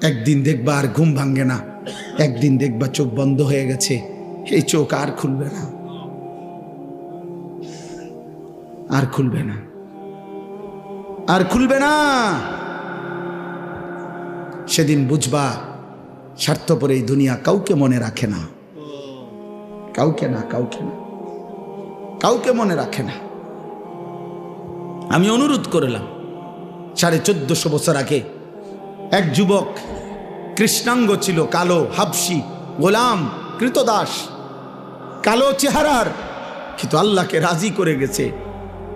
একদিন দেখবা আর ঘুম ভাঙ্গে না, একদিন দেখবা চোখ বন্ধ হয়ে গেছে, এই চোখ আর খুলবে না, আর খুলবে না, আর খুলবে না। সেদিন বুঝবা স্বার্থপর এই দুনিয়া কাউকে মনে রাখে না, কাউকে না, কাউকে না, কাউকে মনে রাখে না। আমি অনুরোধ করলাম 1450 বছর আগে এক যুবক কৃষ্ণাঙ্গ ছিল, কালো, হাবশি, গোলাম, কৃতদাস, কালো চেহারার, কিন্তু আল্লাহকে রাজি করে গেছে,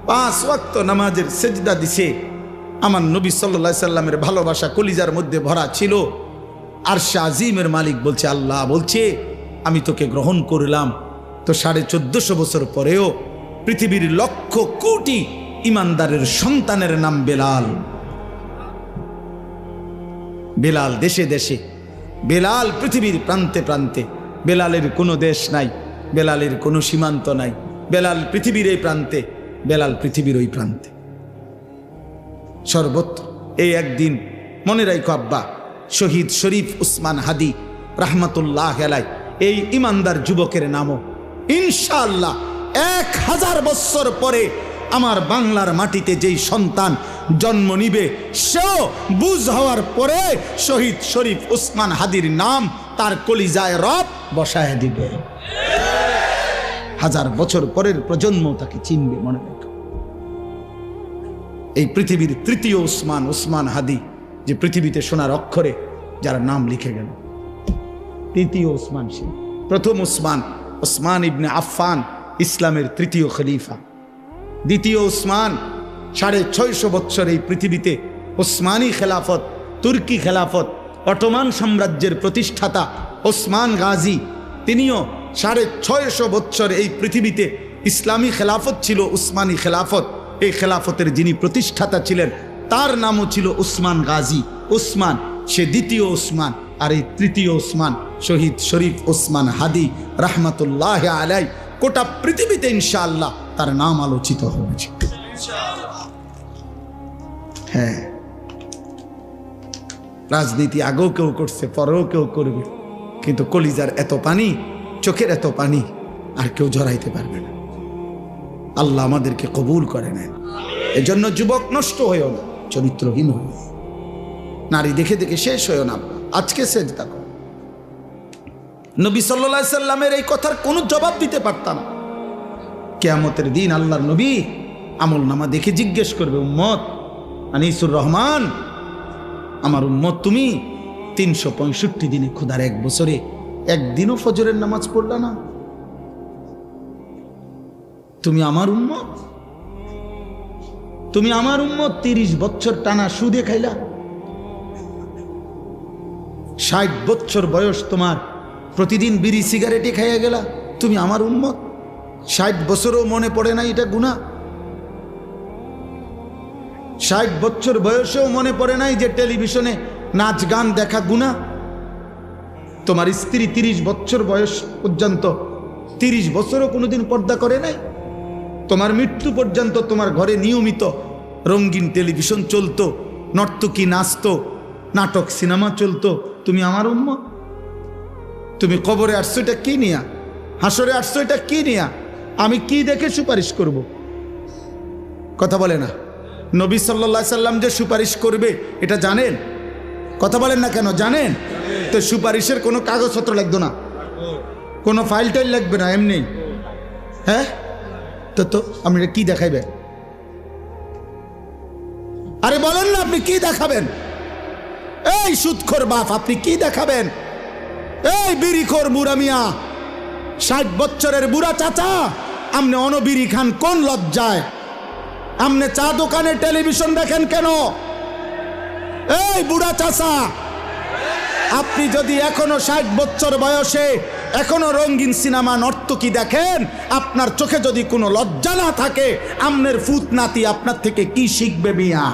5 ওয়াক্ত নামাজের সেজদা দিছে। আমার নবী সাল্লাল্লাহু আলাইহি সাল্লামের ভালোবাসা কলিজার মধ্যে ভরা ছিল। আরশে আজিমের মালিক বলছে, আল্লাহ বলছে আমি তোকে গ্রহণ করলাম। তো 1450 বছর পরেও পৃথিবীর লক্ষ কোটি ইমানদারের সন্তানের নাম বেলাল। বেলাল দেশে দেশে, বেলাল পৃথিবীর প্রান্তে প্রান্তে। বেলালের কোনো দেশ নাই, বেলালের কোনো সীমান্ত নাই। বেলাল পৃথিবীর এই প্রান্তে, বেলাল পৃথিবীর ওই প্রান্তে, সর্বত্র। এই একদিন মনে রাখো আব্বা, শহীদ শরীফ উসমান হাদি রাহমাতুল্লাহ আলাইহি, এই ইমানদার যুবকের নামও ইনশাআল্লাহ 1000 বছর পরে আমার বাংলার মাটিতে যেই সন্তান জন্ম নিবে, সেও বুঝ হওয়ার পরে শহীদ শরীফ উসমান হাদির নাম তার কলিজায় রব বসায় দিবে। 1000 বছর পরের প্রজন্ম তাকে চিনবে, মনে রাখো। এই পৃথিবীর তৃতীয় উসমান, উসমান হাদি, যে পৃথিবীতে সোনার অক্ষরে যারা নাম লিখে গেল, তৃতীয় উসমান ছিল। প্রথম উসমান, উসমান ইবনে আফফান, ইসলামের তৃতীয় খলিফা। দ্বিতীয় উসমান, 650 বছর এই পৃথিবীতে উসমানী খেলাফত, তুর্কি খেলাফত, অটোমান সাম্রাজ্যের প্রতিষ্ঠাতা ওসমান গাজী, তিনিও 650 বছর এই পৃথিবীতে ইসলামী খেলাফত ছিল, উসমানী খেলাফত। এই খেলাফতের যিনি প্রতিষ্ঠাতা ছিলেন তার নামও ছিল উসমান গাজী। উসমান সে দ্বিতীয় উসমান, আর এই তৃতীয় উসমান শহীদ শরীফ উসমান হাদি রাহমাতুল্লাহ আলাইহি। গোটা পৃথিবীতে ইনশাআল্লাহ তার নাম আলোচিত হয়েছে। হ্যাঁ, রাজনীতি আগেও কেউ করছে, পরেও কেউ করবে, কিন্তু কলিজার এত পানি, চোখের এত পানি আর কেউ জড়াইতে পারবে না। আল্লাহ আমাদেরকে কবুল করে নেন। এজন্য যুবক নষ্ট হয়েও না, চরিত্রহীন হয়ে, নারী দেখে দেখে শেষ হয়েও না। আজকে সেজদা করো। নবী সাল্লাল্লাহু আলাইহি সাল্লামের এই কথার কোনো জবাব দিতে পারতাম। কিয়ামতের দিন আল্লাহর নবী আমল নামা দেখে জিজ্ঞেস করবে, উম্মত আনিসুর রহমান, আমার উম্মত তুমি 365 দিনে, খোদার 1 বছরে একদিনও ফজরের নামাজ পড়লা না? তুমি আমার উম্মত, তুমি আমার উম্মত 30 বছর টানা সুদে খাইলা। 60 বছর বয়স তোমার, প্রতিদিন বিড়ি সিগারেটে খাইয়া গেলা। তুমি আমার উম্মত, 60 বছরও মনে পড়ে না এটা গুনাহ? 60 বছর বয়সেও মনে পড়ে নাই যে টেলিভিশনে নাচ গান দেখা গুনাহ? তোমার স্ত্রী 30 বছর বয়স পর্যন্ত, 30 বছরও কোনোদিন পর্দা করে নাই? তোমার মৃত্যু পর্যন্ত তোমার ঘরে নিয়মিত রঙিন টেলিভিশন চলতো, নর্তকী নাচতো, নাটক সিনেমা চলতো। তুমি আমার উম্মত। তুমি কবরে আসছো এটা কি নিয়া? হাসরে আসছো এটা কি নিয়া? আমি কি দেখে সুপারিশ করব? কথা বলে না। নবী সাল্লাল্লাহু আলাইহি সাল্লাম যে সুপারিশ করবে এটা জানেন? কথা বলেন না কেন? জানেন তো। সুপারিশের কোনো কাগজপত্র লাগতো না, কোনো ফাইল টাইল লাগবে না, এমনি। হ্যাঁ, তো আপনি কি দেখাইবেন? আরে বলেন না, আপনি কি দেখাবেন? এই সুদখোর বাপ, আপনি কি দেখাবেন? এই বিড়িখোর বুড়া মিয়া, 60 বছরের বুড়া চাচা, আপনি অনবিড়ি খান কোন লজ্জায়? আপনি চা দোকানে টেলিভিশন দেখেন কেন? এই বুড়া চাচা, আপনি যদি এখনো 60 বছর বয়সে এখনো রঙিন সিনেমা নর্তকী দেখেন, আপনার চোখে যদি কোনো লজ্জা না থাকে, আমনের ফুত নাতি আপনার থেকে কি শিখবে মিয়া?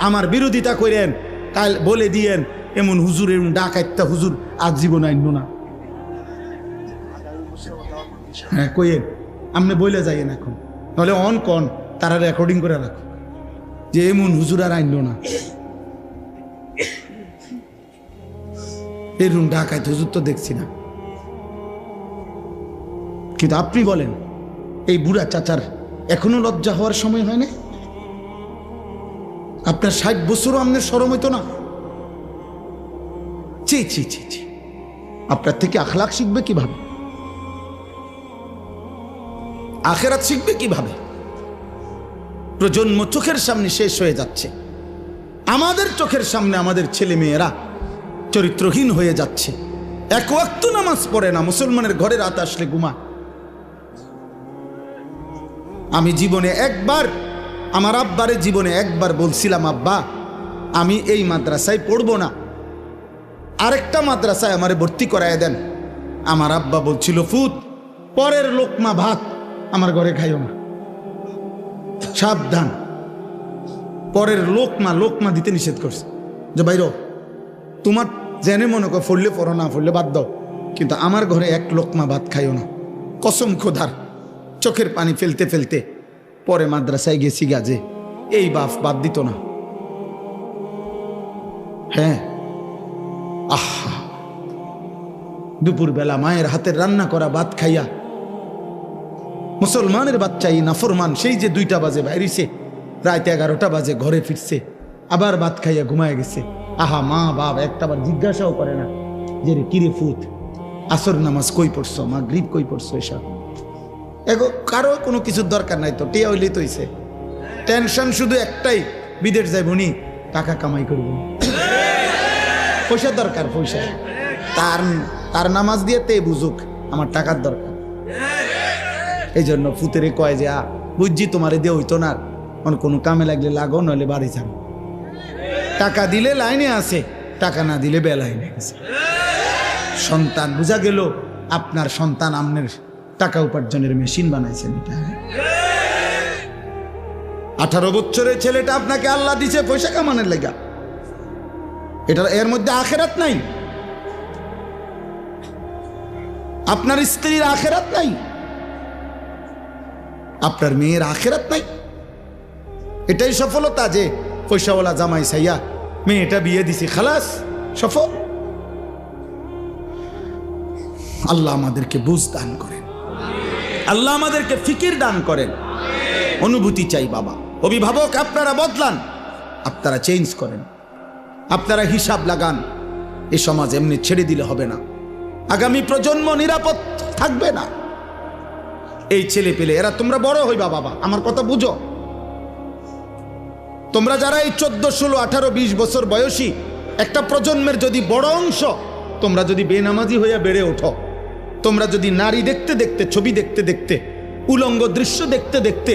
আমার বিরোধিতা করেন, কাল বলে দিয়েন এমন হুজুর, এমন ডাকাইতা হুজুর আজ জীবন আইন না। হ্যাঁ কইেন, আপনি বলে যাইয়েন এখন, নাহলে অন কন তারা রেকর্ডিং করে রাখো যে এমন হুজুর আর আইন না। এই রুম ঢাকায় তো হুজুর তো দেখছি না, কিন্তু আপনি বলেন এই বুড়া চাচার এখনো লজ্জা হওয়ার সময় হয় না? আপনার 60 বছরও আপনার শরম হইতো না? ছি ছি ছি ছি, আপনার থেকে আখলাক শিখবে কিভাবে? আখেরাত শিখবে কিভাবে? প্রজন্ম চোখের সামনে শেষ হয়ে যাচ্ছে, আমাদের চোখের সামনে আমাদের ছেলে মেয়েরা চরিত্রহীন হয়ে যাচ্ছে, এক ওয়াক্ত নামাজ পড়ে না, মুসলমানের ঘরে রাত আসলে ঘুমা। আমি জীবনে একবার আমার আব্বারে জীবনে একবার বলছিলাম, আব্বা আমি এই মাদ্রাসায় পড়বো না, আরেকটা মাদ্রাসায় আমারে ভর্তি করায় দেন। আমার আব্বা বলছিল, ফুত পরের লোকমা ভাত আমার ঘরে খাইও না, সাবধান। পরের লোকমা দিতে নিষেধ করছে, যে বাইরো তোমার জেনে মনে কর ফললে পড়ো, না ফললে বাদ দাও, কিন্তু আমার ঘরে এক লোকমা ভাত খাইও না। কসম খোদার, চোখের পানি ফেলতে ফেলতে পরে মাদ্রাসায় গেছি গাজে, এই বাদ দিত না। হ্যাঁ, আহা, দুপুরবেলা মায়ের হাতের রান্না করা ভাত খাইয়া মুসলমানের বাচ্চাই নাফরমান সেই যে 2টা বাজে বাইরেছে, রাত 11টা বাজে ঘরে ফিরছে, আবার ভাত খাইয়া ঘুমায় গেছে। আহা, মা বাপ একটাবার জিজ্ঞাসাও করে না যে রে কিরে ফুত আসর নামাজ কই পড়ছো, মাগরিব কই পড়ছো, এসব এগো কারো কোনো কিছুর দরকার নাই তো, টিয়া হইলেই তো হইছে। টেনশন শুধু একটাই, বিদেশ যাইব নি, টাকা কামাই করব, পয়সা দরকার, পয়সা। তার নামাজ দিয়ে তে বুঝুক আমার টাকার দরকার। এই জন্য ফুতেরে কয় যে বুঝছি তোমারে দিয়ে হইতো না, কোনো কামে লাগলে লাগো, নইলে বাড়ি যান। টাকা দিলে লাইনে আছে, টাকা না দিলে বেলাইনে আছে। সন্তান বুঝা গেল, আপনার সন্তান আপনার টাকা উপার্জনের মেশিন বানাইছেন। এটা 18 বছরের ছেলেটা আপনাকে আল্লাহ দিছে পয়সা কামানোর লাগা, এটা এর মধ্যে আখেরাত নাই। আপনার স্ত্রীর আখেরাত নাই, আপনার মেয়ের আখেরাত নাই। এটাই সফলতা যে পয়সাওয়ালা জামাই সাইয়া মেয়েটা বিয়ে দিছি, খালাস সফল। আল্লাহ আমাদেরকে বুঝ দান করেন, আল্লাহ আমাদেরকে ফিকির দান করেন। অনুভূতি চাই বাবা। অভিভাবক আপনারা বদলান, আপনারা চেঞ্জ করেন, আপনারা হিসাব লাগান। এ সমাজ এমনি ছেড়ে দিলে হবে না, আগামী প্রজন্ম নিরাপদ থাকবে না। এই ছেলে পেলে এরা তোমরা বড় হইবা বাবা, আমার কথা বুঝো। তোমরা যারা এই 14, 16, 18, 20 বছর বয়সী একটা প্রজন্মের যদি বড় অংশ, তোমরা যদি বেনামাজি হইয়া বেড়ে ওঠো, তোমরা যদি নারী দেখতে দেখতে, ছবি দেখতে দেখতে, উলঙ্গ দৃশ্য দেখতে দেখতে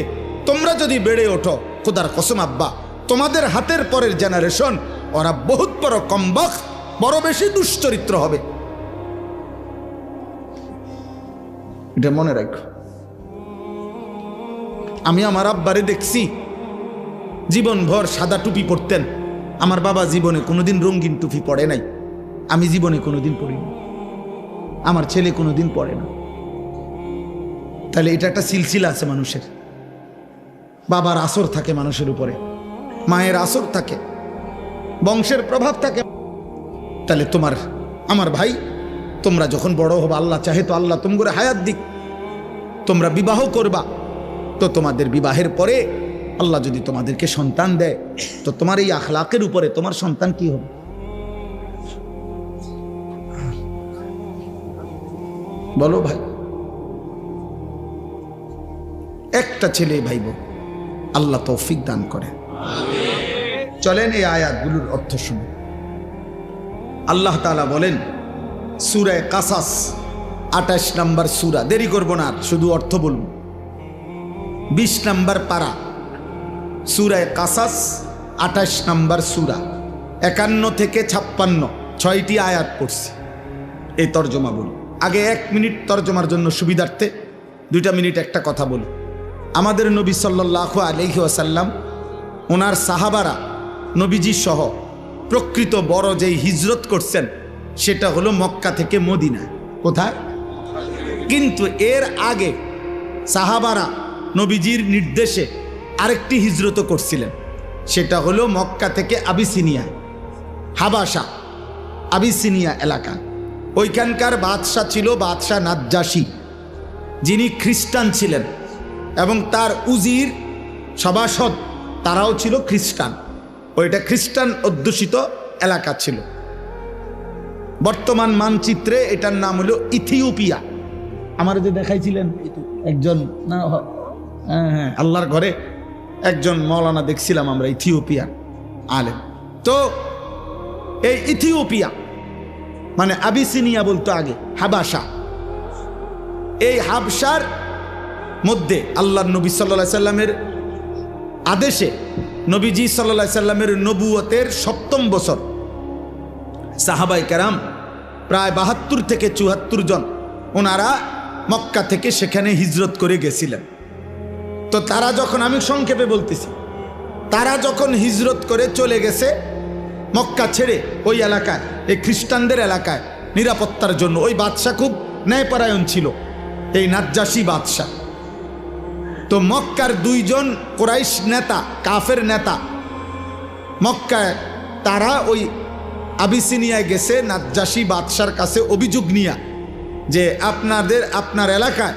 তোমরা যদি বেড়ে ওঠো, খোদার কসম আব্বা, তোমাদের হাতের পরের জেনারেশন ওরা বহুত বড় কমবক্ত, বড় বেশি দুশ্চরিত্র হবে। এটা মনে রাখো। আমি আমার আব্বারে দেখছি জীবনভর সাদা টুপি পরতেন। আমার বাবা জীবনে কোনোদিন রঙিন টুপি পরে নাই, আমি জীবনে কোনোদিন পরিনি, আমার ছেলে কোনোদিন পরে না। তাহলে এটা একটা সিলসিলা আছে মানুষের। বাবার আসর থাকে মানুষের উপরে, মায়ের আসর থাকে, বংশের প্রভাব থাকে। তাহলে আমার ভাই, তোমরা যখন বড় হবা, আল্লাহ চাহে তো আল্লাহ তোমরা হায়াত দিক, তোমরা বিবাহ করবা, তো তোমাদের বিবাহের পরে আল্লাহ যদি তোমাদেরকে সন্তান দেয়, তো তোমার এই আখলাকের উপরে তোমার সন্তান কি হবে? বলো ভাই। একটা ছেলে ভাইব, আল্লাহ তৌফিক দান করে। চলেন এই আয়াতগুলোর অর্থ শুনে। আল্লাহ তাআলা বলেন সূরা কাসাস 28 নম্বর সূরা, দেরি করব না, শুধু অর্থ বলব। 20 নম্বর পারা, সূরা কাসাস 28 নম্বর সূরা, 51 থেকে 56 6টি আয়াত পড়ছি। এই তর্জমা বলি। আগে 1 মিনিট তর্জমার জন্য সুবিধার্থে 2টা মিনিট একটা কথা বলি। আমাদের নবী সাল্লাল্লাহু আলাইহি ওয়াসাল্লাম, ওনার সাহাবারা, নবীজি সহ প্রকৃত বড় যেই হিজরত করছেন সেটা হলো মক্কা থেকে মদিনা। কোথায়? কিন্তু এর আগে সাহাবারা নবীজির নির্দেশে আরেকটি হিজরত করছিলেন, সেটা হলো মক্কা থেকে আবিসিনিয়া। হাবাসা, আবিসিনিয়া এলাকা। ওইখানকার বাদশাহ ছিল বাদশাহ নাজ্জাশী, যিনি খ্রিস্টান ছিলেন, এবং তার উজির সভাসদ তারাও ছিল খ্রিস্টান। ওইটা খ্রিস্টান অধ্যুষিত এলাকা ছিল। বর্তমান মানচিত্রে এটার নাম হলো ইথিওপিয়া। আমার যে দেখাইছিলেন একজন, না হ্যাঁ আল্লাহর ঘরে একজন মৌলানা দেখছিলাম আমরা, ইথিওপিয়া আলেম। তো এই ইথিওপিয়া মানে আবিসিনিয়া বলতো আগে, হাবাসা। এই হাবসার মধ্যে আল্লাহর নবী সাল্লাল্লাহু আলাইহি সাল্লামের আদেশে, নবীজি সাল্লাল্লাহু আলাইহি সাল্লামের নবুয়তের ৭ম বছর সাহাবায়ে কেরাম প্রায় ৭২ থেকে ৭৪ জন ওনারা মক্কা থেকে সেখানে হিজরত করে গেছিলেন। তো তারা যখন, আমি সংক্ষেপে বলতেছি, তারা যখন হিজরত করে চলে গেছে মক্কা ছেড়ে ওই এলাকায়, এই খ্রিস্টানদের এলাকায় নিরাপত্তার জন্য, ওই বাদশা খুব ন্যায়পরায়ণ ছিল, এই নাজ্জাশী বাদশাহ। তো মক্কার 2 জন কুরাইশ নেতা, কাফের নেতা মক্কায়, তারা ওই আবিসিনিয়ায় গেছে নাজ্জাশী বাদশার কাছে অভিযোগ নিয়া যে আপনার এলাকায়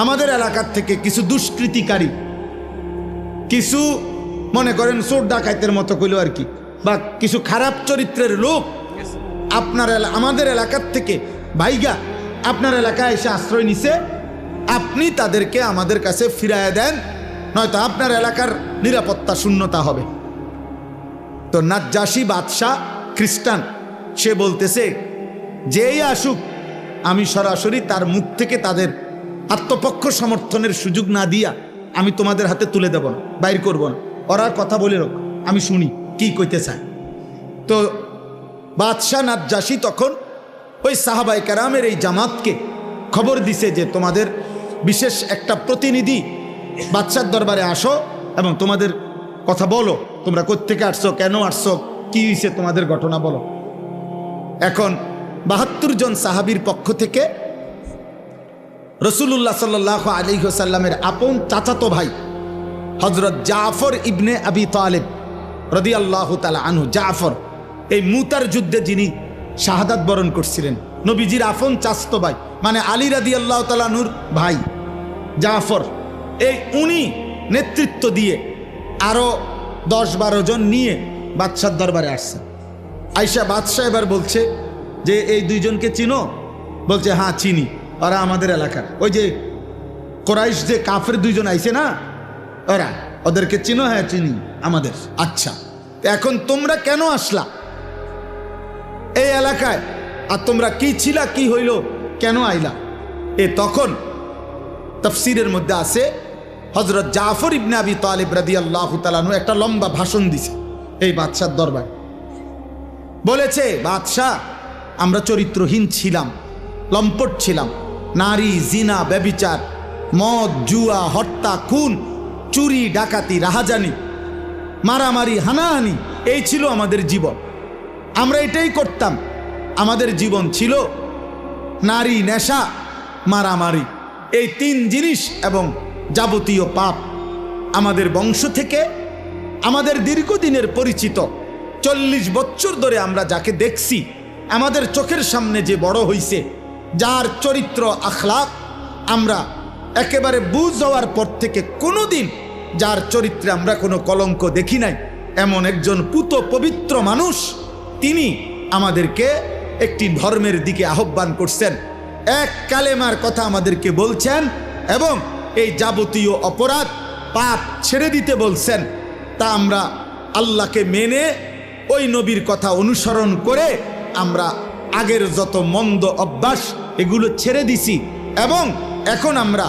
আমাদের এলাকার থেকে কিছু দুষ্কৃতিকারী, কিছু মনে করেন চোর ডাকাইতের মতো কইল আর কি, বা কিছু খারাপ চরিত্রের লোক আমাদের এলাকার থেকে ভাইগা আপনার এলাকায় এসে আশ্রয় নিছে। আপনি তাদেরকে আমাদের কাছে ফিরাইয়া দেন, নয়তো আপনার এলাকার নিরাপত্তা শূন্যতা হবে। তো নাজ্জাশী বাদশাহ খ্রিস্টান, সে বলতেছে যেই আসুক আমি সরাসরি তার মুখ থেকে তাদের আত্মপক্ষ সমর্থনের সুযোগ না দিয়া আমি তোমাদের হাতে তুলে দেব না, বাইর করব না। ওরা কথা বলে রোক, আমি শুনি কি কইতে চায়। তো বাদশাহ নাজ্জাশী তখন ওই সাহাবায়ে কেরামের এই জামাতকে খবর দিছে যে তোমাদের বিশেষ একটা প্রতিনিধি বাদশার দরবারে আসো এবং তোমাদের কথা বলো, তোমরা কোত্থেকে আসছো, কেন আসছো, কি হয়েছে তোমাদের ঘটনা বলো। এখন ৭২ জন সাহাবীর পক্ষ থেকে রাসূলুল্লাহ সাল্লাল্লাহু আলাইহি ওয়াসাল্লামের আপন চাচাতো ভাই হযরত জাফর ইবনে আবি তালিব রাদিয়াল্লাহু তাআলা আনহু, জাফর এই মুতার যুদ্ধে যিনি শাহাদাত বরণ করছিলেন, নবীজির আপন চাচাতো ভাই, মানে আলী রাদিয়াল্লাহু তাআলা আনহুর ভাই জাফর, এই উনি নেতৃত্ব দিয়ে আরো 10-12 জন নিয়ে বাদশার দরবারে আসছে। আয়েশা বাদশাহ এবার বলছে যে এই 2 জনকে চিনো? বলছে হ্যাঁ চিনি, ওরা আমাদের এলাকার, ওই যে কুরাইশ যে কাফের 2 জন আইছে না, ওরা, ওদেরকে চিনো? হ্যাঁ চিনি, আমাদের। আচ্ছা, এখন তোমরা কেন আসলা এই এলাকায়, আর তোমরা কি ছিলা, কি হইল, কেন আইলা? তখন তাফসীরের মধ্যে আছে হযরত জাফর ইবনে আবি তালিব রাদিয়াল্লাহু তাআলা আনহু একটা লম্বা ভাষণ দিছে এই বাদশার দরবারে। বলেছে, বাদশাহ আমরা চরিত্রহীন ছিলাম, লম্পট ছিলাম, নারী, জিনা, ব্যভিচার, মদ, জুয়া, হত্যা, খুন, চুরি, ডাকাতি, রাহাজানি, মারামারি, হানাহানি, এই ছিল আমাদের জীবন। আমরা এটাই করতাম। আমাদের জীবন ছিল নারী, নেশা, মারামারি, এই 3 জিনিস এবং যাবতীয় পাপ। আমাদের বংশ থেকে আমাদের দীর্ঘদিনের পরিচিত 40 বছর ধরে আমরা যাকে দেখছি, আমাদের চোখের সামনে যে বড় হইছে, যার চরিত্র আখলাক আমরা একেবারে বুঝ হওয়ার পর থেকে কোনোদিন যার চরিত্রে আমরা কোনো কলঙ্ক দেখি নাই, এমন একজন পুত পবিত্র মানুষ, তিনি আমাদেরকে একটি ধর্মের দিকে আহ্বান করছেন, এক কালেমার কথা আমাদেরকে বলছেন এবং এই যাবতীয় অপরাধ পাপ ছেড়ে দিতে বলছেন। তা আমরা আল্লাহকে মেনে ওই নবীর কথা অনুসরণ করে আমরা আগের যত মন্দ অভ্যাস এগুলো ছেড়ে দিছি এবং এখন আমরা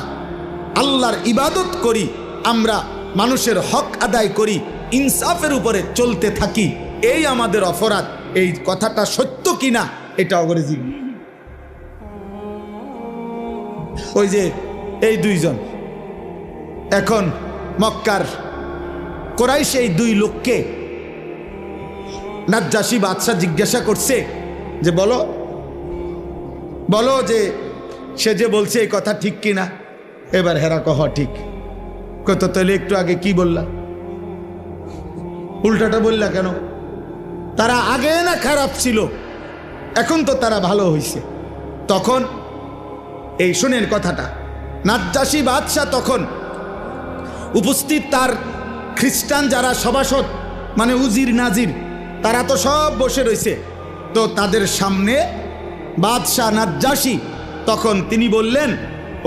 আল্লাহর ইবাদত করি, আমরা মানুষের হক আদায় করি, ইনসাফের উপরে চলতে থাকি, এই আমাদের অপরাধ। এই কথাটা সত্য কিনা এটা অগরে জিজ্ঞেস। ওই যে এই 2 জন এখন মক্কার কুরাইশ এই 2 লোককে নাজ্জাশী বাদশাহ জিজ্ঞাসা করছে যে বলো বলো যে সে যে বলছে এই কথা ঠিক কিনা। এবার হেরা কহ ঠিক, কত তাহলে একটু আগে কি বললা, উল্টাটা বললা কেন? তারা আগে না খারাপ ছিল, এখন তো তারা ভালো হয়েছে। তখন এই শুনেন কথাটা, নাজ্জাশী বাদশাহ তখন উপস্থিত, তার খ্রিস্টান যারা সভাসদ মানে উজির নাজির, তারা তো সব বসে রয়েছে। তো তাদের সামনে বাদশাহ নাজ্জাশী তখন তিনি বললেন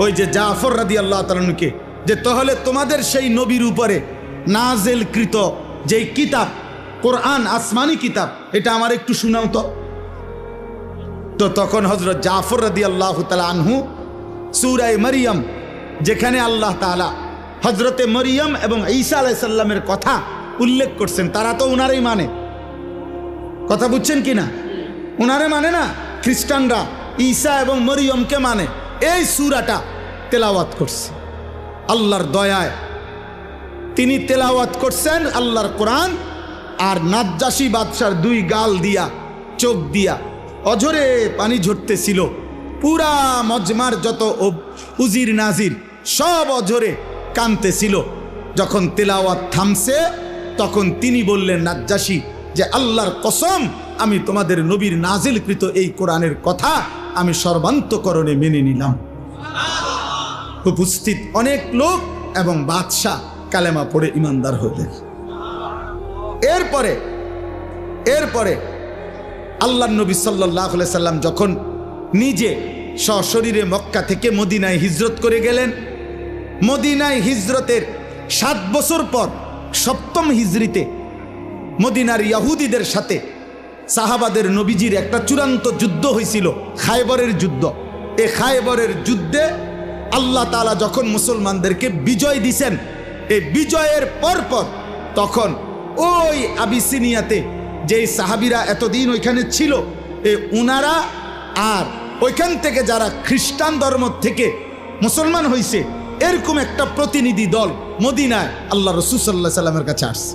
ওই যে জাফর রাদিয়াল্লাহু তাআলা আনহুকে, যে তাহলে তোমাদের সেই নবীর উপরে নাজেলকৃত যেই কিতাব কোরআন, আসমানি কিতাব, এটা আমার একটু শোনাও তো। তো তখন হযরত জাফর রাদিয়াল্লাহু তাআলা আনহু সূরা মরিয়ম, যেখানে আল্লাহ তাআলা হযরতে মরিয়ম এবং ঈসা আলাইহিস সালামের কথা উল্লেখ করছেন, তারা তো উনারই মানে, কথা বুঝছেন কিনা? উনারে মানে না, খ্রিস্টানরা ঈসা এবং মরিয়মকে মানে। এই সূরাটা তেলাওয়াত করছে আল্লাহর দয়ায়, তিনি তেলাওয়াত করছেন আল্লাহর কোরআন। আর নাজ্জাশী বাদশার দুই গাল দিয়া, চোখ দিয়া অঝরে পানি ঝরতেছিল। পুরা মজমার যত উজির নাজির সব অঝরে কাঁদতেছিল। যখন তেলাওয়াত থামছে তখন তিনি বললেন নাজ্জাশী, যে আল্লাহর কসম, আমি তোমাদের নবীর নাজিলকৃত এই কোরআনের কথা আমি সর্বান্তকরণে মেনে নিলাম। উপস্থিত অনেক লোক এবং বাদশাহ কালেমা পড়ে ইমানদার হলেন। এরপরে আল্লাহর নবী সাল্লাল্লাহু আলাইহি সাল্লাম যখন নিজে সশরীরে মক্কা থেকে মদিনায় হিজরত করে গেলেন, মদিনায় হিজরতের 7 বছর পর 7ম হিজরিতে মদিনার ইহুদিদের সাথে সাহাবাদের নবীজির একটা চূড়ান্ত যুদ্ধ হয়েছিল, খায়বরের যুদ্ধ। এই খায়বরের যুদ্ধে আল্লাহ তাআলা যখন মুসলমানদেরকে বিজয় দিছেন, এই বিজয়ের পরপর তখন ওই আবিসিনিয়াতে যেই সাহাবীরা এতদিন ওইখানে ছিল, উনারা আর ওইখান থেকে যারা খ্রিস্টান ধর্ম থেকে মুসলমান হয়েছে, এরকম একটা প্রতিনিধি দল মদিনায় আল্লাহ রাসূল সাল্লাল্লাহু আলাইহি সাল্লামের কাছে আসছে।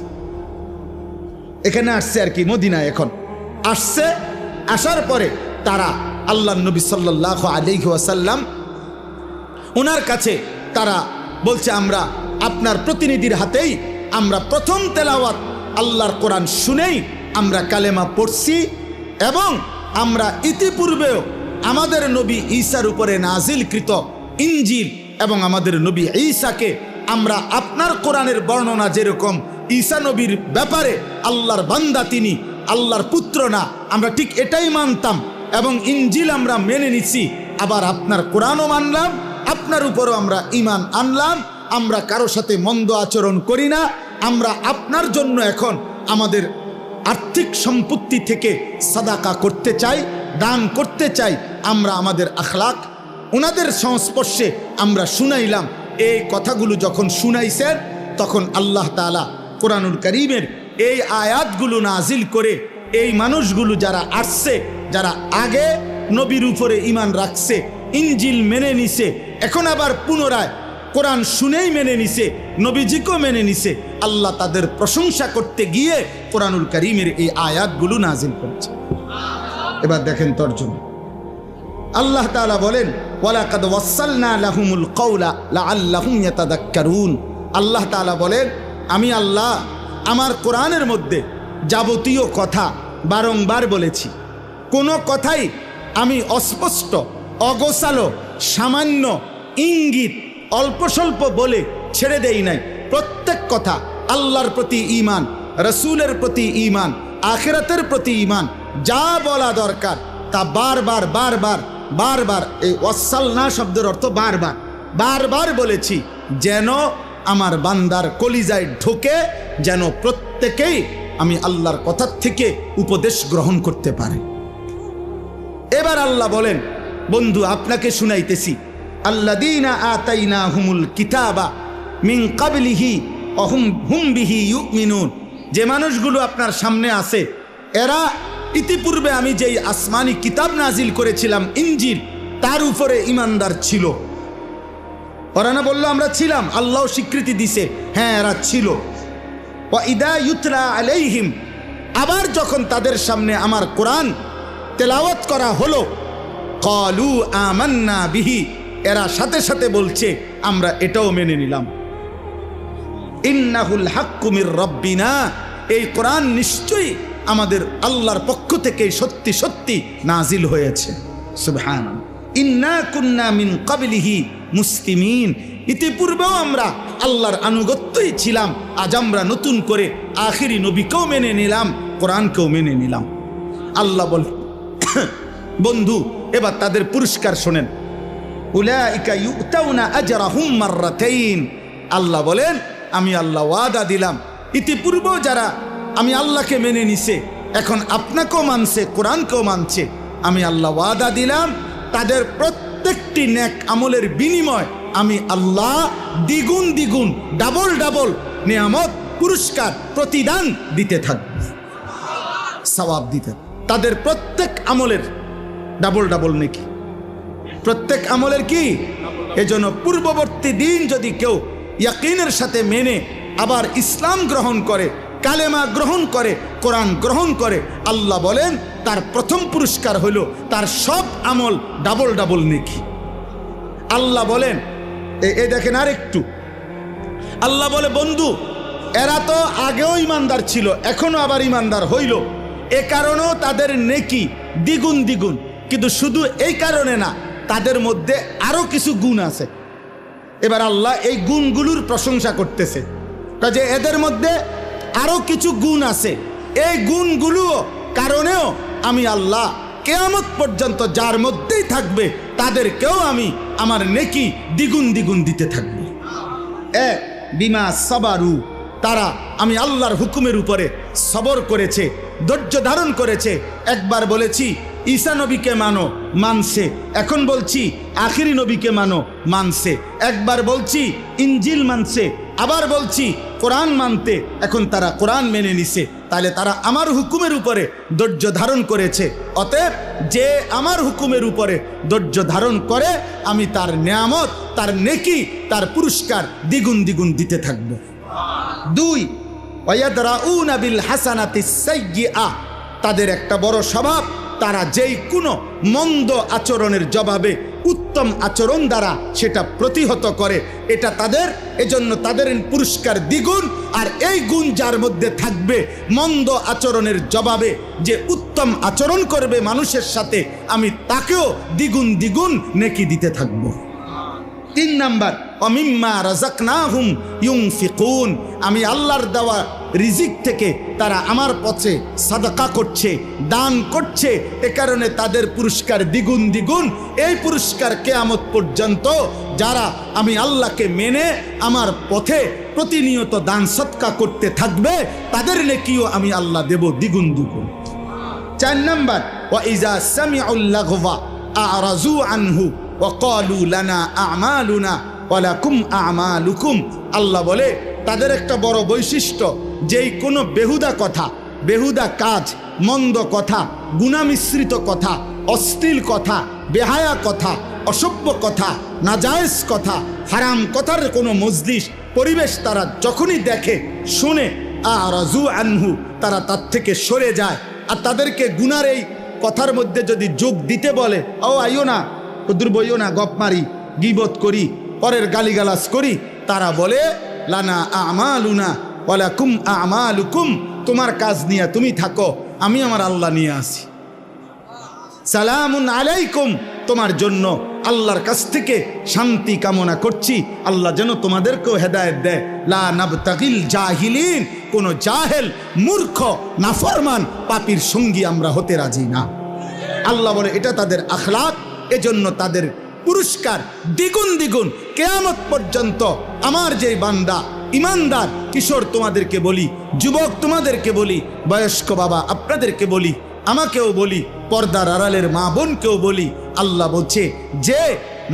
এখানে আসছে আর কি, মদিনায় এখন আসছে। আসার পরে তারা আল্লাহর নবী সাল্লাল্লাহু আলাইহি ওয়াসাল্লাম ওনার কাছে তারা বলছে, আমরা আপনার প্রতিনিধির হাতেই আমরা প্রথম তেলাওয়াত আল্লাহর কোরআন শুনেই আমরা কালেমা পড়ছি, এবং আমরা ইতিপূর্বেও আমাদের নবী ঈসার উপরে নাজিলকৃত ইনজিল এবং আমাদের নবী ঈসাকে আমরা আপনার কোরআনের বর্ণনা যেরকম ঈসা নবীর ব্যাপারে আল্লাহর বান্দা, তিনি আল্লাহর পুত্র না, আমরা ঠিক এটাই মানতাম এবং ইনজিল আমরা মেনে নিছি। আবার আপনার কোরআনও মানলাম, আপনার উপরও আমরা ঈমান আনলাম। আমরা কারো সাথে মন্দ আচরণ করি না। আমরা আপনার জন্য এখন আমাদের আর্থিক সম্পত্তি থেকে সাদাকা করতে চাই, দান করতে চাই। আমরা আমাদের আখলাক ওনাদের সংস্পর্শে আমরা শুনাইলাম। এই কথাগুলো যখন শুনাইছেন তখন আল্লাহ তাআলা কোরআনুল কারীমের এই আয়াতগুলো নাজিল করে এই মানুষগুলো যারা আসছে, যারা আগে নবীর উপরে ঈমান রাখছে, ইনজিল মেনে নিছে, এখন আবার পুনরায় কোরআন শুনেই মেনে নিছে, নবীজিকেও মেনে নিছে, আল্লাহ তাদের প্রশংসা করতে গিয়ে কোরআনুল কারীমের এই আয়াতগুলো নাজিল করেছে। এবার দেখেন তরজমা। আল্লাহ তাআলা বলেন, ওয়ালাকাদ ওয়াসালনা লাহুমুল কওলা লাআল্লাহুম ইয়াতাযাক্কারুন। আল্লাহ তাআলা বলেন, আমি আল্লাহ আমার কোরআনের মধ্যে যাবতীয় কথা বারংবার বলেছি। কোনো কথাই আমি অস্পষ্ট, অগোছালো, সামান্য ইঙ্গিত, অল্প স্বল্প বলে ছেড়ে দেই নাই। প্রত্যেক কথা আল্লাহর প্রতি ঈমান, রাসূলের প্রতি ঈমান, আখিরাতের প্রতি ঈমান, যা বলা দরকার তা বারবার বারবার বারবার, এই ওয়াসালনা শব্দের অর্থ বারবার বারবার বলেছি, যেন আমার বান্দার কলিজায় ঢোকে, যেন প্রত্যেকেই আমি আল্লাহর কথার থেকে উপদেশ গ্রহণ করতে পারে। এবার আল্লাহ বলেন, বন্ধু আপনাকে শুনাইতেছি, আল্লাযীনা আতাইনাহুমুল কিতাবা মিন ক্বাবলিহি ওয়া হুম বিহি ইউমিনুন। যে মানুষগুলো আপনার সামনে আছে, এরা ইতিপূর্বে আমি যেই আসমানি কিতাব নাজিল করেছিলাম ইনজিল, তার উপরে ঈমানদার ছিল। ওরা না বললো আমরা ছিলাম, আল্লাহ স্বীকৃতি দিছে, হ্যাঁ এরা ছিল। ওয়া ইদা ইউতলা আলাইহিম, আবার যখন তাদের সামনে আমার কোরআন তেলাওয়াত করা হলো, ক্বালু আমান্না বিহি, এরা সাথে সাথে বলছে আমরা এটাও মেনে নিলাম। ইন্নাহুল হাক্কু মির রাব্বিনা, এই কোরআন নিশ্চয়ই আমাদের আল্লাহর পক্ষ থেকে সত্যি সত্যি নাজিল হয়েছে। সুবহানাল্লাহ। ইন্না কুন্না মিন ক্বাবলিহি মুসলিমিন, ইতিপূর্বেও আমরা আল্লাহর আনুগত্যই ছিলাম, আজ আমরা নতুন করে আখিরি নবীকেও মেনে নিলাম, কোরআনকেও মেনে নিলাম। আল্লাহ বল বন্ধু এবার তাদের পুরস্কার শোনেন। উলাইকা ইউতাউনা আজরাহুম মাররাতাইন, আল্লাহ বলেন আমি আল্লাহ ওয়াদা দিলাম ইতিপূর্বেও যারা আমি আল্লাহকে মেনে নিছে, এখন আপনাকেও মানছে, কোরআনকেও মানছে, আমি আল্লাহ ওয়াদা দিলাম তাদের প্রত্যেকটি নেক আমলের বিনিময় আমি আল্লাহ দ্বিগুণ দ্বিগুণ ডাবল ডাবল নিয়ামত পুরস্কার প্রতিদান দিতে থাকব, সওয়াব দিতে। তাদের প্রত্যেক আমলের ডাবল ডাবল নেকি, প্রত্যেক আমলের কি। এজন্য পূর্ববর্তী দিন যদি কেউ ইয়াকিনের সাথে মেনে আবার ইসলাম গ্রহণ করে, কালেমা গ্রহণ করে, কোরআন গ্রহণ করে, আল্লাহ বলেন তার প্রথম পুরস্কার হলো তার সব আমল ডাবল ডাবল নেকি। আল্লাহ বলেন এ দেখেন আরেকটু, আল্লাহ বলে বন্ধু এরা তো আগেও ইমানদার ছিল, এখনো আবার ইমানদার হইল, এ কারণেও তাদের নেকি দ্বিগুণ দ্বিগুণ। কিন্তু শুধু এই কারণে না, তাদের মধ্যে আরো কিছু গুণ আছে। এবার আল্লাহ এই গুণগুলোর প্রশংসা করতেছে, যে এদের মধ্যে আরো কিছু গুণ আছে, এই গুণগুলো কারণেও আমি আল্লাহ কিয়ামত পর্যন্ত যার মধ্যেই থাকবে তাদেরকেও আমি আমার নেকি দ্বিগুণ দ্বিগুণ দিতে থাকব। এক বিমা সাবারু, তারা আমি আল্লাহর হুকুমের উপরে সবর করেছে, ধৈর্য ধারণ করেছে। একবার বলেছি ঈসা নবীকে মানো, মানছে। এখন বলছি আখিরি নবীকে মানো, মানছে। একবার বলছি ইনজিল মানছে, আবার বলছি কোরআন মানতে, এখন তারা কোরআন মেনে নিছে। তাহলে তারা আমার হুকুমের উপরে ধৈর্য ধারণ করেছে। অতএব যে আমার হুকুমের উপরে ধৈর্য ধারণ করে আমি তার নিয়ামত, তার নেকি, তার পুরস্কার দ্বিগুণ দ্বিগুণ দিতে থাকব। দুই ওয়ায়াদরাউনা বিল হাসানাতিস সাইয়্যিআ, তাদের একটা বড় স্বভাব, তারা যেই কোনো মন্দ আচরণের জবাবে উত্তম আচরণ দ্বারা সেটা প্রতিহত করে, এটা তাদের, এজন্য তাদের পুরস্কার দ্বিগুণ। আর এই গুণ যার মধ্যে থাকবে, মন্দ আচরণের জবাবে যে উত্তম আচরণ করবে মানুষের সাথে, আমি তাকেও দ্বিগুণ দ্বিগুণ নেকি দিতে থাকব। তিন নাম্বার ওয়ামিম্মা রাযাকনাহুম ইউনফিকুন, আমি আল্লাহর দেওয়া রিজিক থেকে তারা আমার পথে সাদাকা করছে, দান করছে, এ কারণে তাদের পুরস্কার দ্বিগুণ দ্বিগুণ। এই পুরস্কার কিয়ামত পর্যন্ত যারা আমি আল্লাহকে মেনে আমার পথে প্রতিনিয়ত দান সদকা করতে থাকবে তাদের নেকিও আমি আল্লাহ দেব দ্বিগুণ দ্বিগুণ। চার নাম্বার ওয়া ইজা সামিউল লাগওয়া আরাজু আনহু ওয়া ক্বালু লানা আমালুনা ওয়া লাকুম আমালুকুম, আল্লাহ বলে তাদের একটা বড় বৈশিষ্ট্য, যেই কোনো বেহুদা কথা, বেহুদা কাজ, মন্দ কথা, গুনাহ মিশ্রিত কথা, অশ্লীল কথা, বেহায়া কথা, অসভ্য কথা, নাজায়েজ কথা, হারাম কথার কোনো মজলিস পরিবেশ তারা যখনই দেখে শুনে আরাজু আনহু, তারা তার থেকে সরে যায়। আর তাদেরকে গুনার এই কথার মধ্যে যদি যোগ দিতে বলে, ও আইও না, দূর বইও না, গপ মারি, গীবত করি, পরের গালিগালাজ করি, তারা বলে লানা আমালুনা ওয়া লাকুম আমালুকুম, তোমার কাজ নিয়ে তুমি থাকো, আমি আমার আল্লাহ নিয়ে আসি। সালামুন আলাইকুম, তোমার জন্য আল্লাহর কাছ থেকে শান্তি কামনা করছি, আল্লাহ যেন তোমাদেরকেও হেদায়েত দেয়। লা নাবতাগিল জাহিলিন, কোন জাহেল, মূর্খ, নাফরমান, পাপীর সঙ্গী আমরা হতে রাজি না। আল্লাহ বলে এটা তাদের আখলাক, এজন্য তাদের পুরস্কার দ্বিগুণ দ্বিগুণ কিয়ামত পর্যন্ত। আমার যে বান্দা ইমানদার, কিশোর তোমাদেরকে বলি, যুবক তোমাদেরকে বলি, বয়স্ক বাবা আপনাদেরকে বলি, আমাকেও বলি, পর্দার আড়ালের মা বোনকেও বলি, আল্লাহ বলছে যে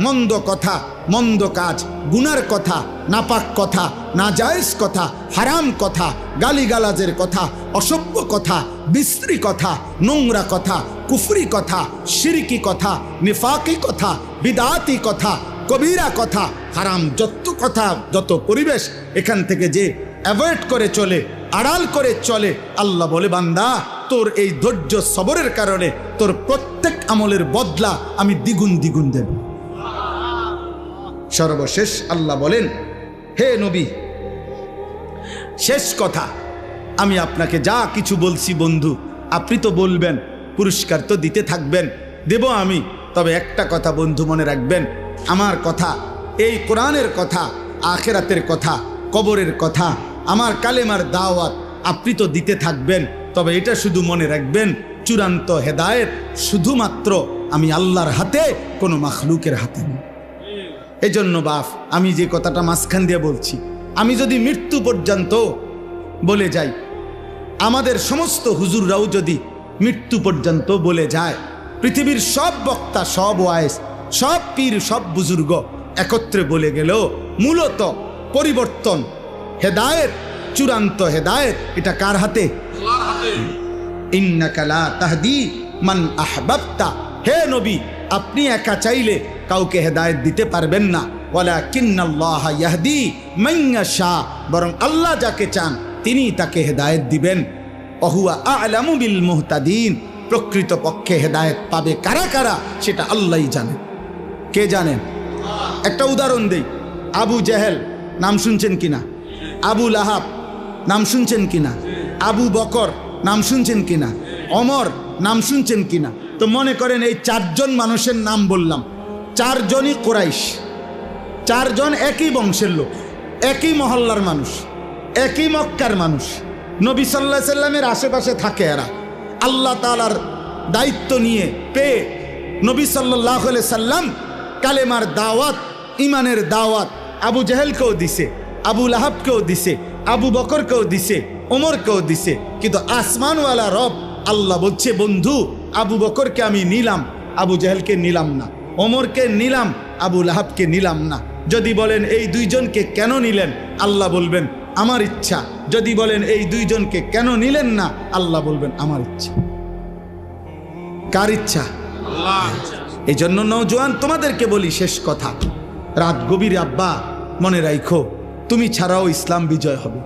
মন্দ কথা, মন্দ কাজ, গুনার কথা, নাপাক কথা, নাজায়েজ কথা, হারাম কথা, গালিগালাজের কথা, অসভ্য কথা, বিশ্রী কথা, নোংরা কথা, কুফরি কথা, শিরকি কথা, নিফাকি কথা, বিদাতি কথা, কবিরা কথা, হারাম যত কথা, যত পরিবেশ, এখান থেকে যে অ্যাভয়েড করে চলে, আড়াল করে চলে, আল্লাহ বলে বান্দা তোর এই ধৈর্য সবরের কারণে তোর প্রত্যেক আমলের বদলা আমি দ্বিগুণ দ্বিগুণ দেব। সর্বশেষ আল্লাহ বলেন, হে নবী, শেষ কথা, আমি আপনাকে যা কিছু বলছি বন্ধু, আপনি তো বলবেন, পুরস্কার তো দিতে থাকবেন, দেব আমি। তবে একটা কথা বন্ধু মনে রাখবেন, আমার কথা, এই কোরআনের কথা, আখিরাতের কথা, কবরের কথা, আমার কালেমার দাওয়াত আপনি তো দিতে থাকবেন। তবে এটা শুধু মনে রাখবেন, চূড়ান্ত হেদায়েত শুধুমাত্র আমি আল্লাহর হাতে, কোনো মাখলুকের হাতে নেই। এই জন্য বাপ, আমি যে কথাটা মাঝখান দিয়ে বলছি, আমি যদি মৃত্যু পর্যন্ত বলে যাই, আমাদের সমস্ত হুজুররাও যদি মৃত্যু পর্যন্ত বলে যায়, পৃথিবীর সব বক্তা, সব ওয়াইজ, সব পীর, সব বুজুর্গ একত্রে বলে গেল, মূলত পরিবর্তন, হেদায়েত, চূড়ান্ত হেদায়েত এটা কার হাতে? আল্লাহর হাতে। ইন্নাকা লা তাহদি মান আহবাবতা, হে নবী, আপনি একা চাইলে কাউকে হেদায়েত দিতে পারবেন না। ওয়ালাকিন্নাল্লাহ ইয়াহদি মান ইয়াশা, বরং আল্লাহ যাকে চান তিনি তাকে হেদায়েত দিবেন। ওহুয়া আ'লামু বিল মুহতাদিন, প্রকৃত পক্ষে হেদায়েত পাবে কারা কারা সেটা আল্লাহই জানেন। কে জানেন? একটা উদাহরণ দেই। আবু জেহেল নাম শুনছেন কিনা? আবু লাহাব নাম শুনছেন কিনা? আবু বকর নাম শুনছেন কিনা? ওমর নাম শুনছেন কিনা? তো মনে করেন এই চারজন মানুষের নাম বললাম, চারজনই কুরাইশ, চারজন একই বংশের লোক, একই মহল্লার মানুষ, একই মক্কার মানুষ, নবী সাল্লাল্লাহু আলাইহি সাল্লামের আশেপাশে থাকে এরা। আল্লাহ তাআলার দায়িত্ব নিয়ে পেয়ে নবী সাল্লাল্লাহু আলাইহি সাল্লাম কালেমার দাওয়াত, ইমানের দাওয়াত আবু জেহেলকেও দিছে, আবু লাহাবকেও দিছে, আবু বকরকেও দিছে, ওমরকেও দিছে। কিন্তু আসমানওয়ালা রব আল্লাহ বলছে, বন্ধু আবু বকরকে আমি নিলাম, আবু জেহেলকে নিলাম না, ওমরকে নিলাম, আবু লাহাবকে নিলাম না। যদি বলেন এই দুইজনকে কেন নিলেন, আল্লাহ বলবেন আমার ইচ্ছা। যদি বলেন এই দুইজনকে কেন নিলেন না, আল্লাহ বলবেন আমার ইচ্ছা। কার ইচ্ছা? আল্লাহ। এই জন্য নওজোয়ান তোমাদেরকে বলি, শেষ কথা, রাত গভীর আব্বা মনে রাখো, তুমি ছাড়াও ইসলাম বিজয় হবে।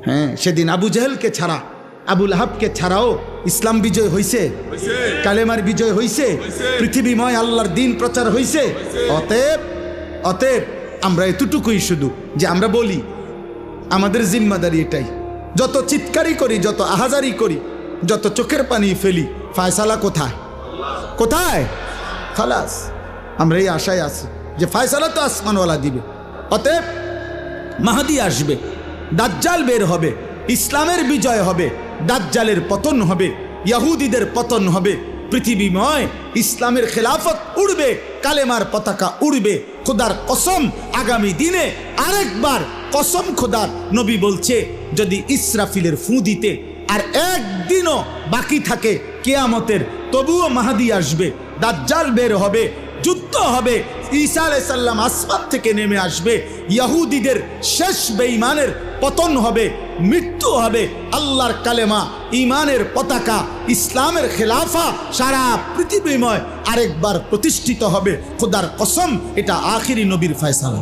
হ্যাঁ, সেদিন আবু জেহেলকে ছাড়া, আবু লাহাবকে ছাড়াও ইসলাম বিজয় হইছে, কালেমার বিজয় হইছে, পৃথিবীময় আল্লাহর দ্বীন প্রচার হইছে। অতএব আমরা এতটুকুই শুধু যে আমরা বলি, আমাদের জিম্মাদারি এটাই, যত চিৎকারি করি, যত আহাজারি করি, যত চোখের পানি ফেলি, ফায়সালা কোথায়? কোথায়? খালাস, আমরা এই আশায় আছি যে ফায়সালা তো আসমানওয়ালা দিবে। অতএব মাহাদি আসবে, দাজ্জাল বের হবে, ইসলামের বিজয় হবে, দাজ্জালের পতন হবে, ইহুদিদের পতন হবে, পৃথিবীময় ইসলামের খেলাফত উড়বে, কালেমার পতাকা উড়বে। খোদার কসম, আগামী দিনে আরেকবার কসম খোদার, নবী বলছে যদি ইসরাফিলের ফু দিতে আর একদিনও বাকি থাকে কিয়ামতের, তবুও মাহাদি আসবে, দাজ্জাল বের হবে, যুদ্ধ হবে, ঈসা আলাইহিস সালাম আসমান থেকে নেমে আসবে, ইহুদিদের শেষ বেঈমানের পতন হবে, মৃত্যু হবে, আল্লাহর কালেমা, ঈমানের পতাকা, ইসলামের খেলাফা সারা পৃথিবীময় আরেকবার প্রতিষ্ঠিত হবে। খোদার কসম, এটা আখিরি নবীর ফয়সালা।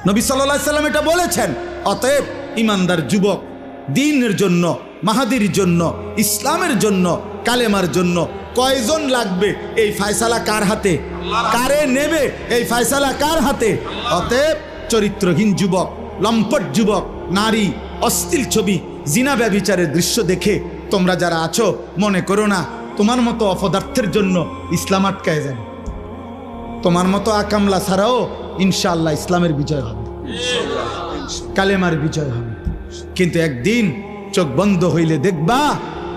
নবী সাল্লাল্লাহু আলাইহি সাল্লাম এটা বলেছেন। অতএব ঈমানদার যুবক, দ্বীনের জন্য, মাহাদির জন্য, ইসলামের জন্য, কালেমার জন্য কয়জন লাগবে, এই ফয়সালা কার হাতে? কারে নেবে, এই ফয়সালা কার হাতে? অতএব চরিত্রহীন যুবক, লম্পট যুবক, নারী, অশ্লীল ছবি, জিনা ব্যভিচারের দৃশ্য দেখে তোমরা যারা আছো, মনে করো না তোমার মতো অপদার্থের জন্য ইসলাম আটকায় যাবে। তোমার মতো আকামলা ছাড়াও ইনশাআল্লাহ ইসলামের বিজয় হবে, কালেমার বিজয় হবে। কিন্তু একদিন চোখ বন্ধ হইলে দেখবা,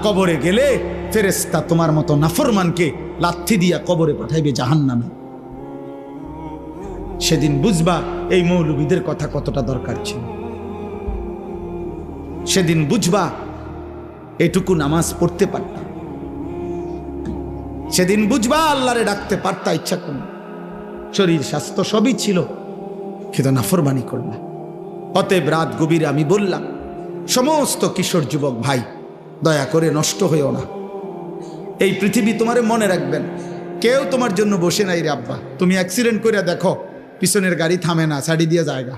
কবরে গেলে ফেরেশতা তোমার মতো নাফরমানকে লাথি দিয়া কবরে পাঠাইবে জাহান্নামে। সেদিন বুঝবা এই মৌলবীদের কথা কতটা দরকার ছিল। সেদিন বুঝবা এটুকু নামাজ পড়তে পারতাম, সেদিন বুঝবা আল্লাহরে ডাকতে পারতা ইচ্ছা করলে, শরীর স্বাস্থ্য সবই ছিল, কিন্তু নাফরমানি করলা। অতএব রাত গভীরে আমি বললাম, সমস্ত কিশোর যুবক ভাই, দয়া করে নষ্ট হইও না। এই পৃথিবী তোমারে মনে রাখবেন, কেউ তোমার জন্য বসে নাই রে আব্বা। তুমি অ্যাক্সিডেন্ট করে দেখো, পিছনের গাড়ি থামে না, ছাড়ি দিয়ে জায়গা।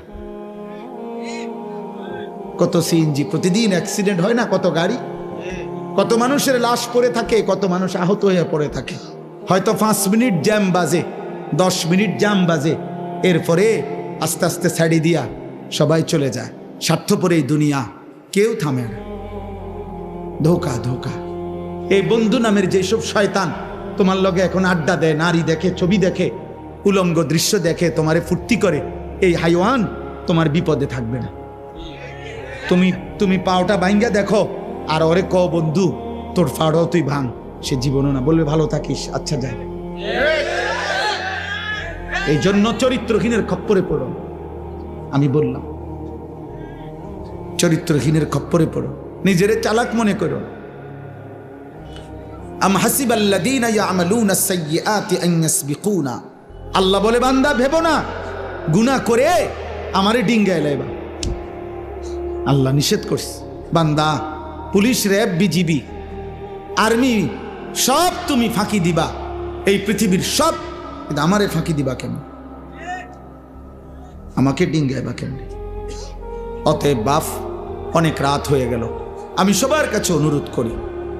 কত সিএনজি প্রতিদিন অ্যাক্সিডেন্ট হয় না, কত গাড়ি, কত মানুষের লাশ পড়ে থাকে, কত মানুষ আহত হয়ে পড়ে থাকে। হয়তো 5 মিনিট জ্যাম বাজে, 10 মিনিট জ্যাম বাজে, এরপরে আস্তে আস্তে ছাড়ি দিয়া সবাই চলে যায়। স্বার্থপর এই দুনিয়া, কেউ থামে না। ধোকা ধোকা। এই বন্ধু নামের যেসব শয়তান তোমার লগে এখন আড্ডা দেয়, নারী দেখে, ছবি দেখে, উলঙ্গ দৃশ্য দেখে, তোমারে ফুর্তি করে, এই হাইওয়ান তোমার বিপদে থাকবে না। তুমি পাওটা ভাঙ্গা দেখো আর ওরে ক বন্ধু তোর ফাড়াও তুই ভাঙ, সে জীবনও না, বলবে ভালো থাকিস, আচ্ছা যাই। এই জন্য চরিত্রহীনের খপ্পরে পড়ো। আমি বললাম চরিত্রহীনের খপ্পরে পড়ো, নিজেরে চালাক মনে করো। আম হাসিবাল্লাযীনা ইয়ামালুনা আস-সাইয়্যাতি আন ইয়াসবিকুনা, আল্লাহ বলে বান্দা ভেবো না গুনাহ করে আমারে ডিঙ্গায় লাইবা। আল্লাহ নিষেধ করছে, বান্দা পুলিশ, র্যাব, বিজিবি, আর্মি সব তুমি ফাঁকি দিবা, এই পৃথিবীর সব, কিন্তু আমারে ফাঁকি দিবা কেন? আমাকে ডিঙ্গাইবা কেন? অতএব বাপ, অনেক রাত হয়ে গেল, আমি সবার কাছে অনুরোধ করি,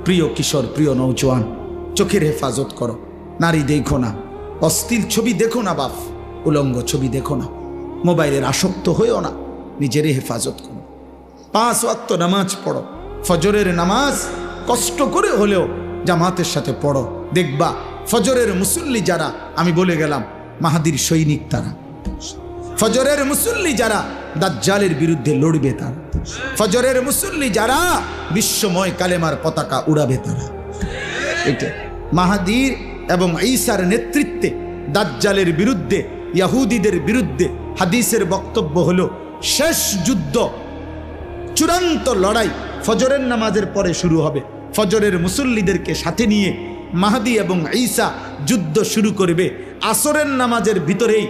প্রিয় কিশোর, প্রিয় নৌজওয়ান, চোখের হেফাজত করো। নারী দেখো না, অশ্লীল ছবি দেখো না বাপ, উলঙ্গ ছবি দেখো না, মোবাইলের আসক্ত হইও না, নিজের হেফাজত করো। 5 ওয়াক্ত নামাজ পড়ো, ফজরের নামাজ কষ্ট করে হলেও জামাতের সাথে পড়ো। দেখবা ফজরের মুসল্লি যারা, আমি বলে গেলাম মাহাদির সৈনিক তারা। ফজরের মুসল্লি যারা দাজ্জালের বিরুদ্ধে লড়বে তারা। ফজরের মুসল্লি যারা বিশ্বময় কালেমার পতাকা উড়াবে তারা। এটা মাহাদির এবং ঈসার নেতৃত্বে দাজ্জালের বিরুদ্ধে, ইহুদিদের বিরুদ্ধে হাদিসের বক্তব্য হলো শেষ যুদ্ধ, চূড়ান্ত লড়াই ফজরের নামাজের পরে শুরু হবে। ফজরের মুসল্লিদেরকে সাথে নিয়ে মাহদি এবং ঈসা যুদ্ধ শুরু করবে। আসরের নামাজের ভিতরেই,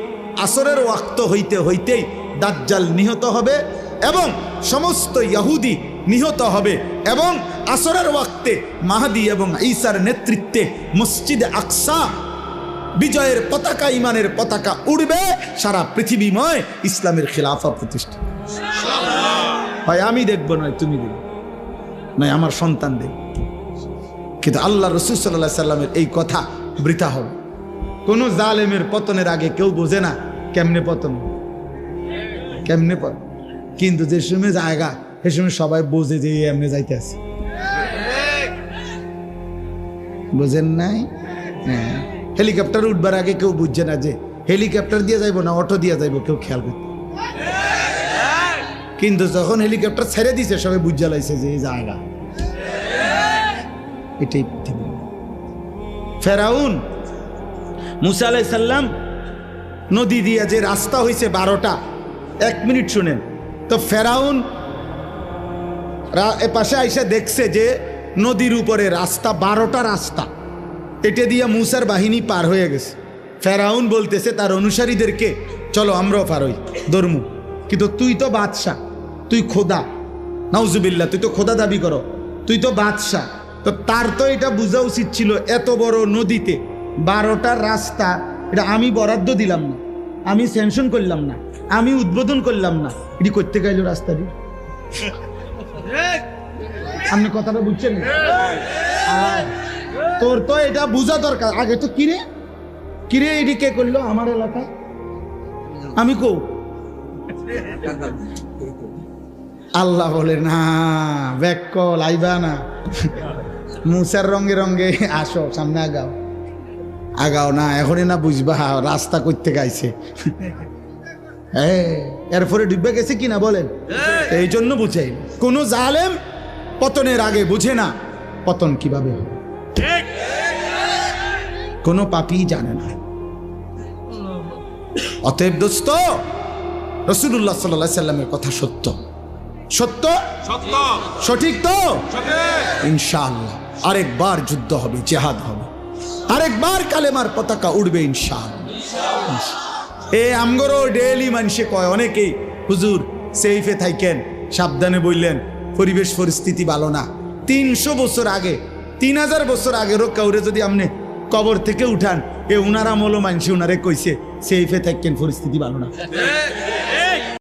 আসরের ওয়াক্ত হইতে হইতেই দাজ্জাল নিহত হবে এবং সমস্ত ইহুদি নিহত হবে, এবং আসরের ওয়াক্তে মাহদি এবং ঈসার নেতৃত্বে মসজিদে আকসা বিজয়ের পতাকা, ইমানের পতাকা উড়বে, সারা পৃথিবীময় ইসলামের খিলাফা প্রতিষ্ঠা। হয় আমি দেখবো, নয় তুমি দেখবে, নয় আমার সন্তান দেখবে, কিন্তু আল্লাহ রাসূল সাল্লাল্লাহু আলাইহি সাল্লামের এই কথা বৃথা হবে। কোনো জালেমের পতনের আগে কেউ বোঝে না কেমনে পতন, কেমনে পতন, কিন্তু যে সময় জায়গা সে সময় সবাই বোঝে যে এমনি যাইতে আছে। বোঝেন নাই? হ্যাঁ, হেলিকপ্টার উঠবার আগে কেউ বুঝছে না যে হেলিকপ্টার দিয়ে যাইব না অটো দিয়ে যাইব, কেউ খেয়াল করতে, কিন্তু যখন হেলিকপ্টার ছেড়ে দিছে সবাই বুঝা লাইছে যে এই জায়গা। এটাই পৃথিবী। ফেরাউন, মুসা আলাইহিস সালাম নদী দিয়ে যে রাস্তা হয়েছে 12টা, 1 মিনিট শুনেন তো। ফেরাউন পাশে আইসা দেখছে যে নদীর উপরে রাস্তা, 12টা রাস্তা, এটা দিয়ে মুসার বাহিনী পার হয়ে গেছে। ফেরাউন বলতেছে তার অনুসারীদেরকে, চলো আমরাও পার হই, ধর্ম, কিন্তু তুই তো বাদশাহ, তুই খোদা, নাউজুবিল্লাহ, তুই তো খোদা দাবি করো, তুই তো বাদশাহ, তো তার তো এটা বোঝা উচিত ছিল এত বড় নদীতে 12টা রাস্তা, এটা আমি বরাদ্দ দিলাম না, আমি স্যাংশন করলাম না, আমি উদ্বোধন করলাম না, এটি করতে গেল রাস্তাটি। আপনি কথাটা বুঝছেন? তোর তো এটা বোঝা দরকার আগে তো। কিরে কিরে এটি কে করলো আমার এলাকায়? আমি কো আল্লাহ বলে না, ব্যাক লাইবা না, মুসার রঙে রঙে আসো, সামনে আগাও, আগাও না, এখনই না বুঝবা রাস্তা করতে গাইছে। এরপরে ডুবে গেছে কিনা বলেন? এই জন্য বুঝাই, কোন জালেম পতনের আগে বুঝে না পতন কিভাবে হবে, কোন পাপী জানে না। অতএব দোস্ত, রাসূলুল্লাহ সাল্লাল্লাহু আলাইহি সাল্লামের কথা সত্য, সত্য সত্য, সঠিক তো ইনশাআল্লাহ। আরেকবার যুদ্ধ হবে, জিহাদ হবে, আরেকবার কালেমার পতাকা উড়বে ইনশাআল্লাহ। এ আমগরো ডেইলি মানুষে কয় অনেকেই, হুজুর সেফে থাকেন, সাবধানে বললেন, পরিবেশ পরিস্থিতি ভালো না। 300 বছর আগে, 3000 বছর আগেরও কাউরে যদি আপনি কবর থেকে উঠান, এ উনারা মলো মানুষ উনারে কইছে সেফে থাকেন, পরিস্থিতি ভালো না।